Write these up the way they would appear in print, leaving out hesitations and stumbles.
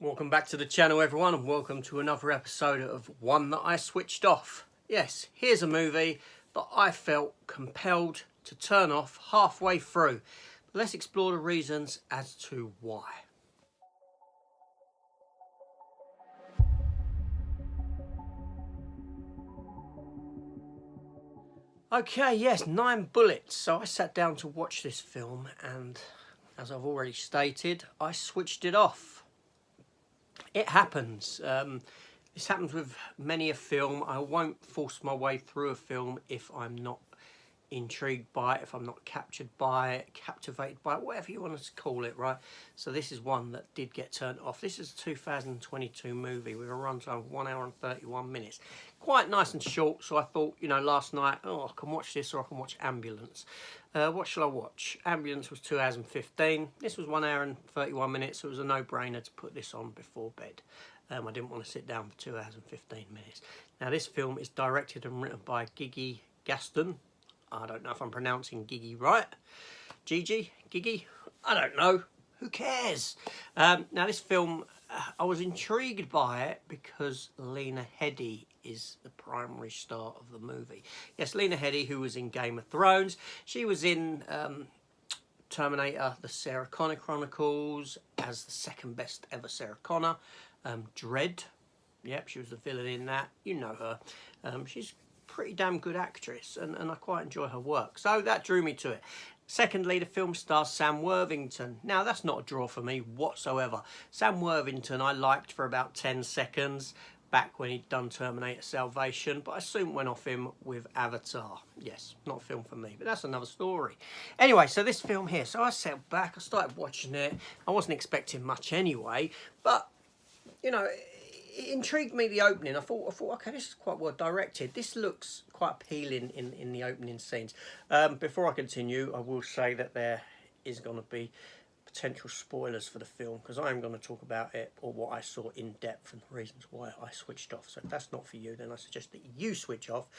Welcome back to the channel, everyone, and welcome to another episode of One That I Switched Off. Yes, here's a movie that I felt compelled to turn off halfway through. But let's explore the reasons as to why. Okay, yes, 9 bullets. So I sat down to watch this film, and as I've already stated, I switched it off. It happens. This happens with many a film. I won't force my way through a film if I'm not intrigued by it, if I'm not captured by it, captivated by it, whatever you want to call it, right? So this is one that did get turned off. This is a 2022 movie with a runtime of 1 hour and 31 minutes. Quite nice and short, so I thought, last night, I can watch this or I can watch Ambulance. What shall I watch? Ambulance was 2 hours and 15. This was 1 hour and 31 minutes, so it was a no-brainer to put this on before bed. I didn't want to sit down for 2 hours and 15 minutes. Now, this film is directed and written by Gigi Gaston. I don't know if I'm pronouncing Gigi right. Gigi? I don't know. Who cares? Now, this film, I was intrigued by it because Lena Heady is the primary star of the movie. Yes, Lena Heady, who was in Game of Thrones. She was in Terminator, the Sarah Connor Chronicles, as the second best ever Sarah Connor. Dredd. Yep, she was the villain in that. You know her. She's pretty damn good actress, and I quite enjoy her work, so that drew me to it. Secondly, the film stars Sam Worthington. Now, that's not a draw for me whatsoever. Sam Worthington I liked for about 10 seconds back when he'd done Terminator Salvation, but I soon went off him with Avatar. Yes, not a film for me, but that's another story. Anyway, so this film here, so I sat back, I started watching it. I wasn't expecting much anyway, but it intrigued me, the opening. I thought, okay, this is quite well directed. This looks quite appealing in the opening scenes. Before I continue, I will say that there is going to be potential spoilers for the film, because I am going to talk about it, or what I saw in depth, and the reasons why I switched off. So if that's not for you, then I suggest that you switch off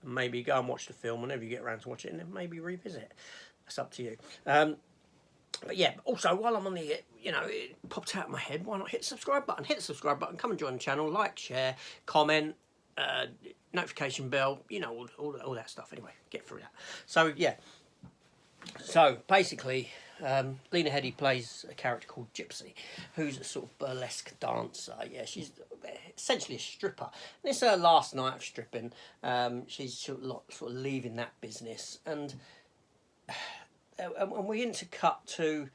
and maybe go and watch the film whenever you get around to watch it, and then maybe revisit it. That's up to you. But yeah, also, while I'm on the, it popped out of my head, why not hit the subscribe button? Hit the subscribe button, come and join the channel, like, share, comment, notification bell, all that stuff. Anyway, get through that. So, yeah. So, basically, Lena Headey plays a character called Gypsy, who's a sort of burlesque dancer. Yeah, she's essentially a stripper. And this is her last night of stripping. She's sort of leaving that business, and we're into cut to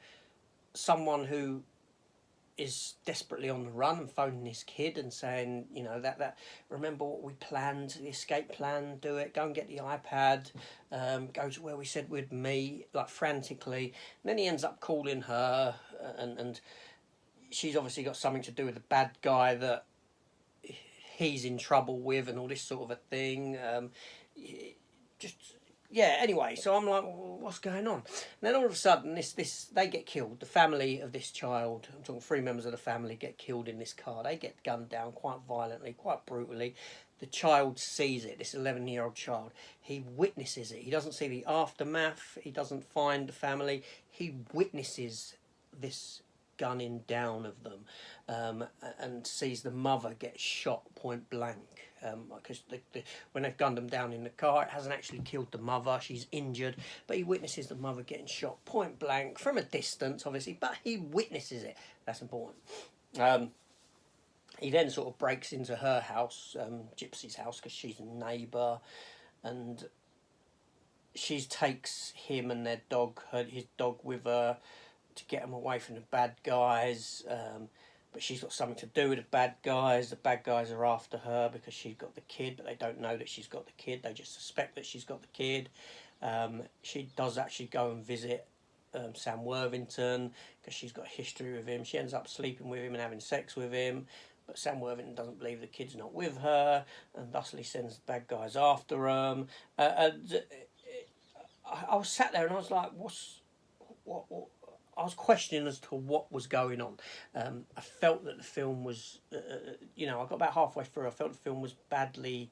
someone who is desperately on the run and phoning his kid and saying, that remember what we planned, the escape plan, do it, go and get the iPad, go to where we said we'd meet, like frantically. And then he ends up calling her, and she's obviously got something to do with the bad guy that he's in trouble with, and all this sort of a thing. Yeah, anyway, so I'm like, well, what's going on? And then all of a sudden, they get killed. The family of this child, I'm talking 3 members of the family, get killed in this car. They get gunned down quite violently, quite brutally. The child sees it, this 11-year-old child. He witnesses it. He doesn't see the aftermath. He doesn't find the family. He witnesses this gunning down of them, and sees the mother get shot point blank, because when they've gunned them down in the car, it hasn't actually killed the mother. She's injured, but he witnesses the mother getting shot point blank from a distance, obviously, but he witnesses it. That's important. He then sort of breaks into her house, Gypsy's house, because she's a neighbour, and she takes him and their dog, his dog, with her to get them away from the bad guys, but she's got something to do with the bad guys. The bad guys are after her because she's got the kid, but they don't know that she's got the kid. They just suspect that she's got the kid. She does actually go and visit Sam Worthington because she's got a history with him. She ends up sleeping with him and having sex with him, but Sam Worthington doesn't believe the kid's not with her, and thusly sends the bad guys after him. I was sat there and I was like, what? I was questioning as to what was going on. I felt that the film was, I got about halfway through, I felt the film was badly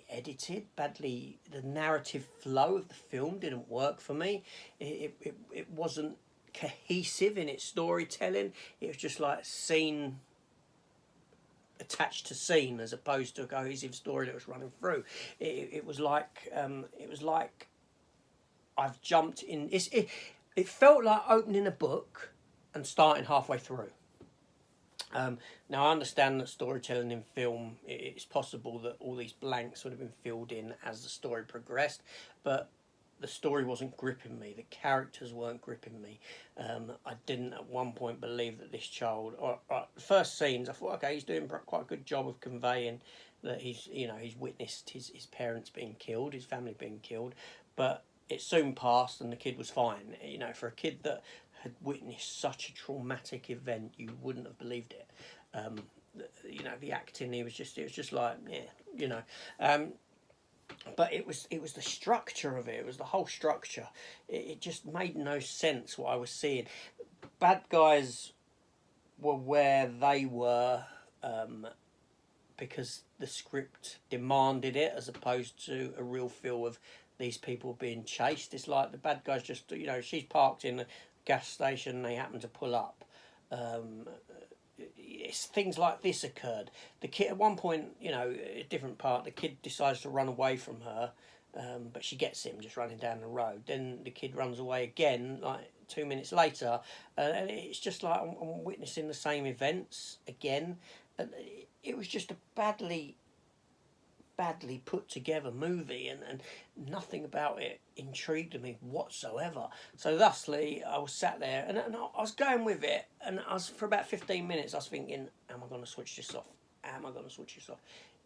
edited, the narrative flow of the film didn't work for me. It wasn't cohesive in its storytelling. It was just like scene attached to scene, as opposed to a cohesive story that was running through. It was like I've jumped in. It felt like opening a book and starting halfway through. Now, I understand that storytelling in film, it's possible that all these blanks would have been filled in as the story progressed, but the story wasn't gripping me. The characters weren't gripping me. I didn't at one point believe that this child, or the first scenes, I thought, okay, he's doing quite a good job of conveying that he's witnessed his parents being killed, his family being killed, but it soon passed and the kid was fine. For a kid that had witnessed such a traumatic event, you wouldn't have believed it. The acting, it was just like, but it was the structure of it. It was the whole structure. It just made no sense what I was seeing. Bad guys were where they were because the script demanded it, as opposed to a real feel of these people being chased. It's like the bad guys just, she's parked in a gas station and they happen to pull up. Things like this occurred. The kid, at one point, a different part, the kid decides to run away from her, but she gets him just running down the road. Then the kid runs away again, like 2 minutes later, and it's just like I'm witnessing the same events again. It was just a badly put together movie, and nothing about it intrigued me whatsoever. So thusly, I was sat there and I was going with it, and for about 15 minutes I was thinking, am I going to switch this off?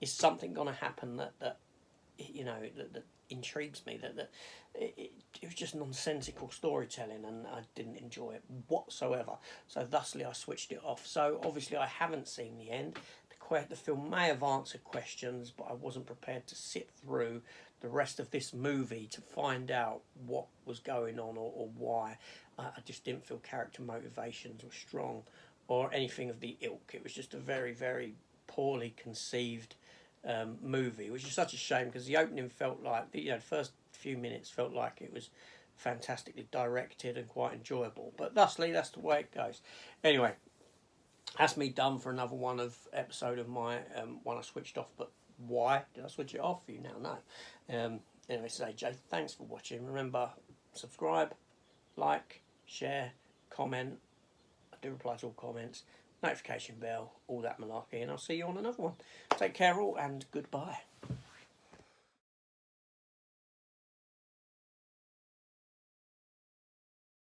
Is something going to happen that intrigues me? That it was just nonsensical storytelling, and I didn't enjoy it whatsoever. So thusly I switched it off. So obviously I haven't seen the end. The film may have answered questions, but I wasn't prepared to sit through the rest of this movie to find out what was going on or why. I just didn't feel character motivations were strong or anything of the ilk. It was just a very, very poorly conceived movie, which is such a shame, because the opening felt like, the first few minutes felt like it was fantastically directed and quite enjoyable. But thusly, that's the way it goes. Anyway, that's me done for another episode of my one I switched off. But why did I switch it off? You now know. Anyway, so AJ, thanks for watching. Remember, subscribe, like, share, comment. I do reply to all comments. Notification bell, all that malarkey, and I'll see you on another one. Take care all, and goodbye.